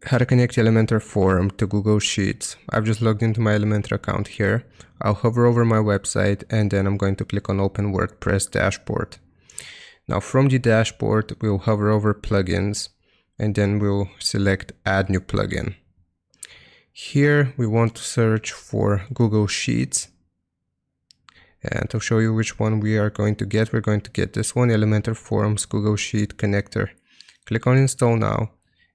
how to connect Elementor form to Google Sheets. I've just logged into my Elementor account here. I'll hover over my website and then I'm going to click on Open WordPress Dashboard. Now from the dashboard, we'll hover over Plugins and then we'll select Add New Plugin. Here we want to search for Google Sheets. And to show you which one we are going to get, we're going to get this one, Elementor Forms Google Sheet Connector. Click on Install Now,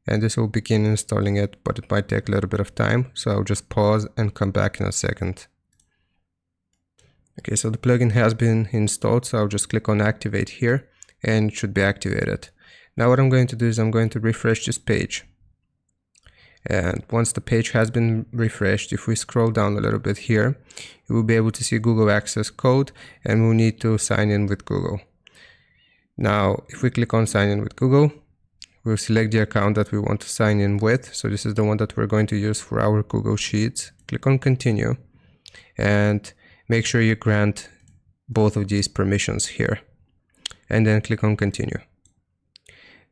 and this will begin installing it, but it might take a little bit of time, so I'll just pause and come back in a second. Okay, so the plugin has been installed, so I'll just click on Activate here, and it should be activated. Now what I'm going to do is I'm going to refresh this page. And once the page has been refreshed, if we scroll down a little bit here, you will be able to see Google Access Code, and we'll need to sign in with Google. Now, if we click on Sign in with Google, we'll select the account that we want to sign in with. So this is the one that we're going to use for our Google Sheets. Click on Continue, and make sure you grant both of these permissions here, and then click on Continue.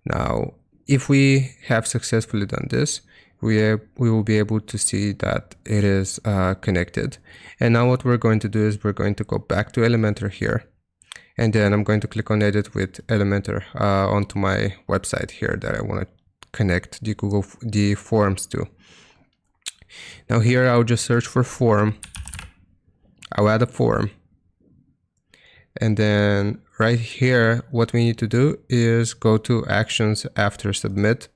Now, if we have successfully done this, we will be able to see that it is connected. And now what we're going to do is we're going to go back to Elementor here. And then I'm going to click on Edit with Elementor onto my website here that I want to connect the forms to. Now here I'll just search for form. I'll add a form. And then right here, what we need to do is go to Actions after Submit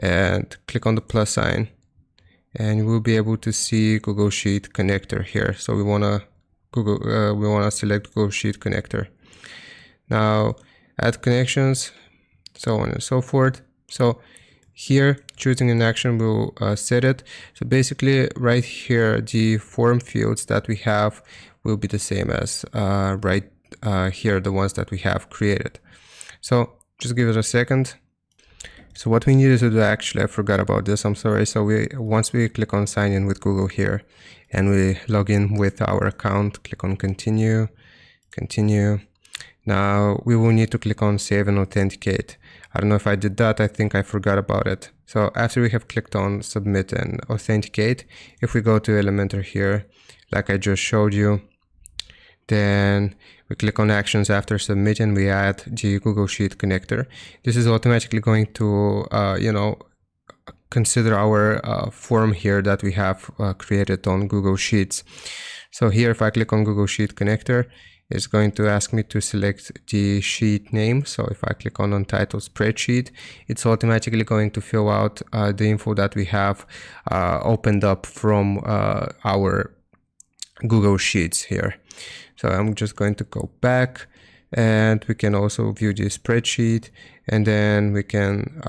and click on the plus sign, and we'll be able to see Google Sheet Connector here. So we want to select Google Sheet Connector. Now add connections, so on and so forth. So here, choosing an action will set it. So basically right here, the form fields that we have will be the same as right here, the ones that we have created. So just give it a second. So what we needed to do, actually, I forgot about this, I'm sorry. So once we click on Sign in with Google here, and we log in with our account, click on Continue, Continue. Now we will need to click on Save and Authenticate. I don't know if I did that, I think I forgot about it. So after we have clicked on Submit and Authenticate, if we go to Elementor here, like I just showed you, then we click on Actions after Submit and we add the Google Sheet Connector. This is automatically going to, consider our form here that we have created on Google Sheets. So here, if I click on Google Sheet Connector, it's going to ask me to select the sheet name. So if I click on Untitled Spreadsheet, it's automatically going to fill out the info that we have opened up from our Google Sheets here. So I'm just going to go back, and we can also view the spreadsheet, and then we can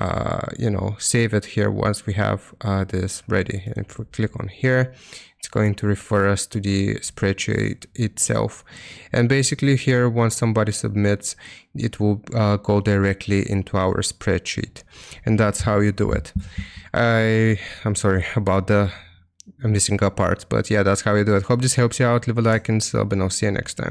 save it here once we have this ready. And if we click on here, it's going to refer us to the spreadsheet itself. And basically here, once somebody submits, it will go directly into our spreadsheet, and that's how you do it. I'm sorry about the missing up parts, but yeah, that's how you do it. Hope this helps you out. Leave a like and sub, and I'll see you next time.